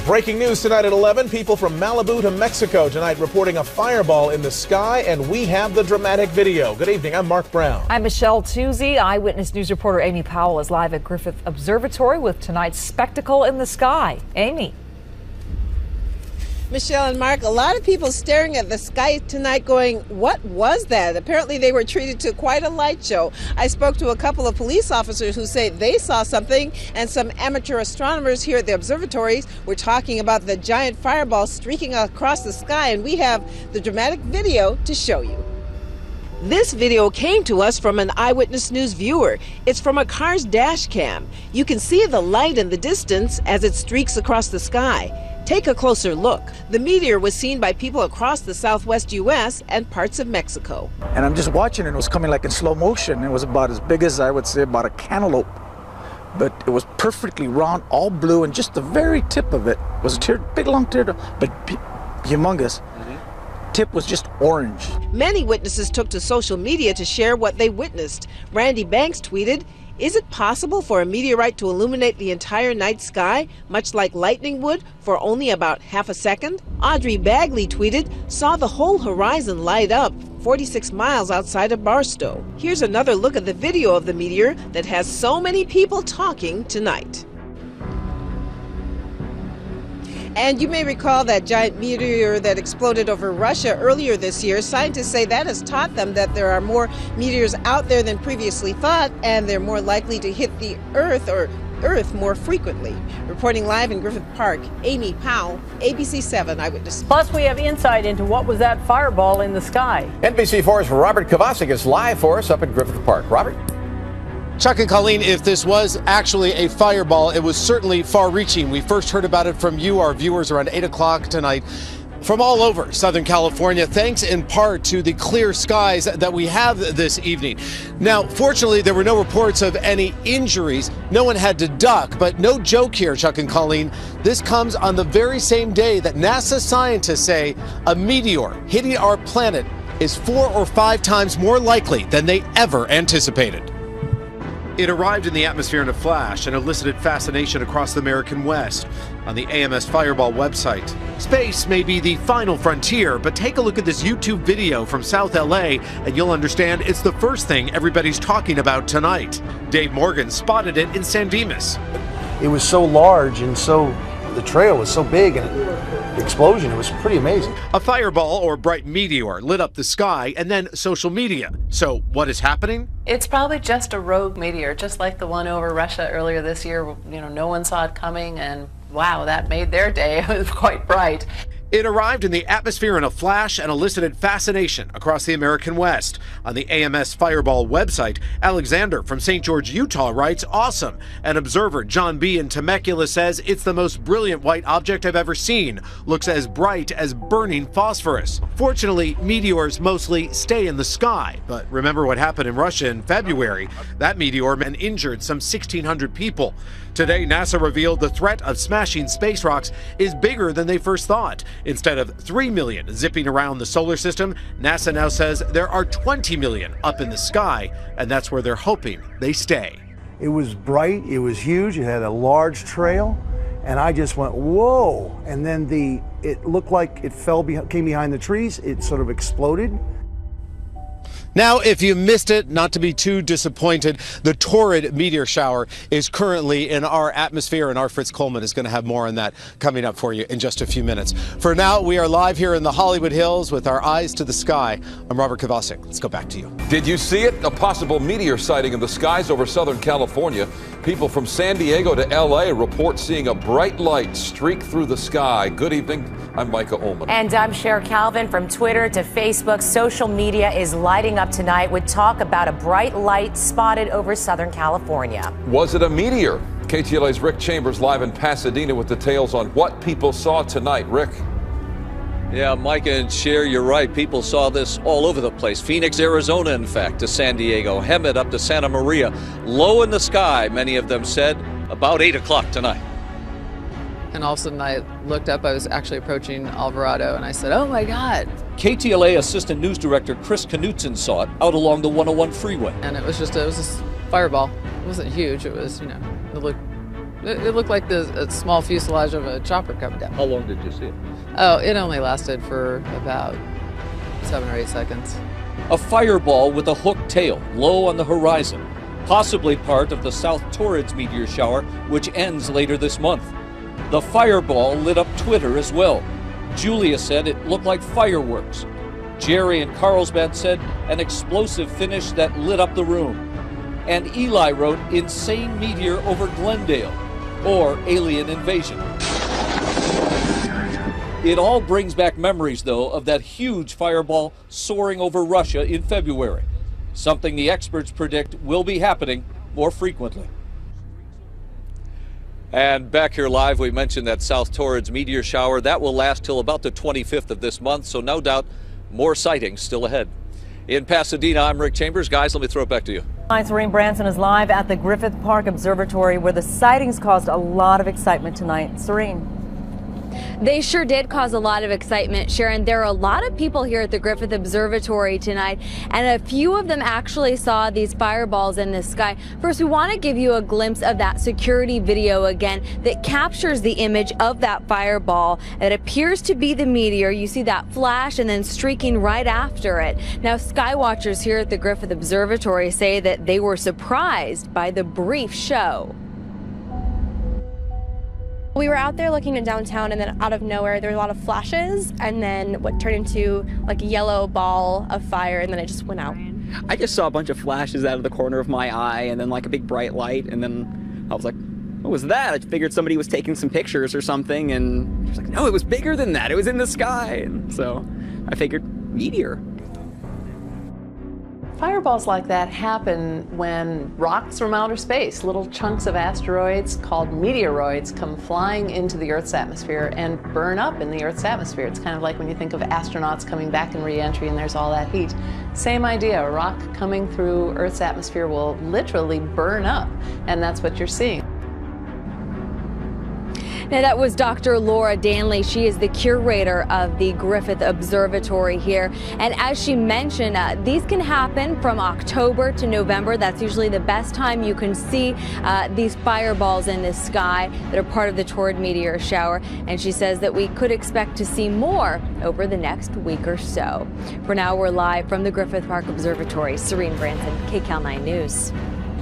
Breaking news tonight at 11. People from Malibu to Mexico tonight reporting a fireball in the sky, and we have the dramatic video. Good evening. I'm Mark Brown. I'm Michelle Tuzzi. Eyewitness News reporter Amy Powell is live at Griffith Observatory with tonight's spectacle in the sky. Amy. Michelle and Mark, a lot of people staring at the sky tonight going, what was that? Apparently they were treated to quite a light show. I spoke to a couple of police officers who say they saw something, and some amateur astronomers here at the observatories were talking about the giant fireball streaking across the sky, and we have the dramatic video to show you. This video came to us from an Eyewitness News viewer. It's from a car's dash cam. You can see the light in the distance as it streaks across the sky. Take a closer look. The meteor was seen by people across the southwest U.S. and parts of Mexico. And I'm just watching it. It was coming like in slow motion. It was about as big as, I would say, about a cantaloupe. But it was perfectly round, all blue, and just the very tip of it was a big long tear, but humongous. Tip was just orange. Many witnesses took to social media to share what they witnessed. Randy Banks tweeted, "Is it possible for a meteorite to illuminate the entire night sky, much like lightning would, for only about half a second?" Audrey Bagley tweeted, "Saw the whole horizon light up 46 miles outside of Barstow." Here's another look at the video of the meteor that has so many people talking tonight. And you may recall that giant meteor that exploded over Russia earlier this year. Scientists say that has taught them that there are more meteors out there than previously thought, and they're more likely to hit the Earth more frequently. Reporting live in Griffith Park, Amy Powell, ABC 7 Eyewitness. Plus, we have insight into what was that fireball in the sky. NBC4's Robert Kovacic is live for us up in Griffith Park. Robert? Chuck and Colleen, if this was actually a fireball, it was certainly far-reaching. We first heard about it from you, our viewers, around 8 o'clock tonight from all over Southern California, thanks in part to the clear skies that we have this evening. Now, fortunately, there were no reports of any injuries. No one had to duck, but no joke here, Chuck and Colleen. This comes on the very same day that NASA scientists say a meteor hitting our planet is 4 or 5 times more likely than they ever anticipated. It arrived in the atmosphere in a flash and elicited fascination across the American West. On the AMS Fireball website, space may be the final frontier, but take a look at this YouTube video from South LA and you'll understand it's the first thing everybody's talking about tonight. Dave Morgan spotted it in San Dimas. It was so large and the trail was so big, and the explosion, it was pretty amazing. A fireball or bright meteor lit up the sky, and then social media. So what is happening? It's probably just a rogue meteor, just like the one over Russia earlier this year. You know, no one saw it coming, and wow, that made their day. It was quite bright. It arrived in the atmosphere in a flash and elicited fascination across the American West. On the AMS Fireball website, Alexander from St. George, Utah writes, "Awesome." An observer, John B. in Temecula, says, "It's the most brilliant white object I've ever seen. Looks as bright as burning phosphorus." Fortunately, meteors mostly stay in the sky. But remember what happened in Russia in February. That meteor injured some 1,600 people. Today, NASA revealed the threat of smashing space rocks is bigger than they first thought. Instead of 3 million zipping around the solar system, NASA now says there are 20 million up in the sky, and that's where they're hoping they stay. It was bright, it was huge, it had a large trail, and I just went, whoa. And then it looked like it came behind the trees, it sort of exploded. Now, if you missed it, not to be too disappointed, the torrid meteor shower is currently in our atmosphere, and our Fritz Coleman is going to have more on that coming up for you in just a few minutes. For now, we are live here in the Hollywood Hills with our eyes to the sky. I'm Robert Kovacic. Let's go back to you. Did you see it? A possible meteor sighting in the skies over Southern California. People from San Diego to LA report seeing a bright light streak through the sky. Good evening. I'm Micah Ullman. And I'm Cher Calvin. From Twitter to Facebook, social media is lighting up tonight with talk about a bright light spotted over Southern California. Was it a meteor? KTLA's Rick Chambers live in Pasadena with details on what people saw tonight. Rick. Yeah, Micah and Cher, you're right. People saw this all over the place. Phoenix, Arizona, in fact, to San Diego, Hemet up to Santa Maria. Low in the sky, many of them said, about 8 o'clock tonight. And all of a sudden I looked up, I was actually approaching Alvarado, and I said, oh my God. KTLA Assistant News Director Chris Knutson saw it out along the 101 freeway. And it was a fireball. It wasn't huge, it was, it looked It looked like a small fuselage of a chopper coming down. How long did you see it? Oh, it only lasted for about 7 or 8 seconds. A fireball with a hooked tail, low on the horizon, possibly part of the South Torrids meteor shower, which ends later this month. The fireball lit up Twitter as well. Julia said it looked like fireworks. Jerry in Carlsbad said an explosive finish that lit up the room. And Eli wrote insane meteor over Glendale, or alien invasion. It all brings back memories, though, of that huge fireball soaring over Russia in February, something the experts predict will be happening more frequently. And back here live, we mentioned that South Torrids meteor shower. That will last till about the 25th of this month, so no doubt more sightings still ahead. In Pasadena, I'm Rick Chambers. Guys, let me throw it back to you. Hi, Serene Branson is live at the Griffith Park Observatory, where the sightings caused a lot of excitement tonight. Serene. They sure did cause a lot of excitement, Sharon. There are a lot of people here at the Griffith Observatory tonight, and a few of them actually saw these fireballs in the sky. First, we want to give you a glimpse of that security video again that captures the image of that fireball. It appears to be the meteor. You see that flash and then streaking right after it. Now, sky watchers here at the Griffith Observatory say that they were surprised by the brief show. We were out there looking at downtown, and then out of nowhere there were a lot of flashes, and then what turned into like a yellow ball of fire, and then it just went out. I just saw a bunch of flashes out of the corner of my eye, and then like a big bright light, and then I was like, what was that? I figured somebody was taking some pictures or something, and I was like, no, it was bigger than that. It was in the sky. And so I figured meteor. Fireballs like that happen when rocks from outer space, little chunks of asteroids called meteoroids, come flying into the Earth's atmosphere and burn up in the Earth's atmosphere. It's kind of like when you think of astronauts coming back in re-entry and there's all that heat. Same idea, a rock coming through Earth's atmosphere will literally burn up, and that's what you're seeing. Now, that was Dr. Laura Danley. She is the curator of the Griffith Observatory here. And as she mentioned, these can happen from October to November. That's usually the best time you can see these fireballs in the sky that are part of the Torrid meteor shower. And she says that we could expect to see more over the next week or so. For now, we're live from the Griffith Park Observatory. Serene Branson, KCAL 9 News.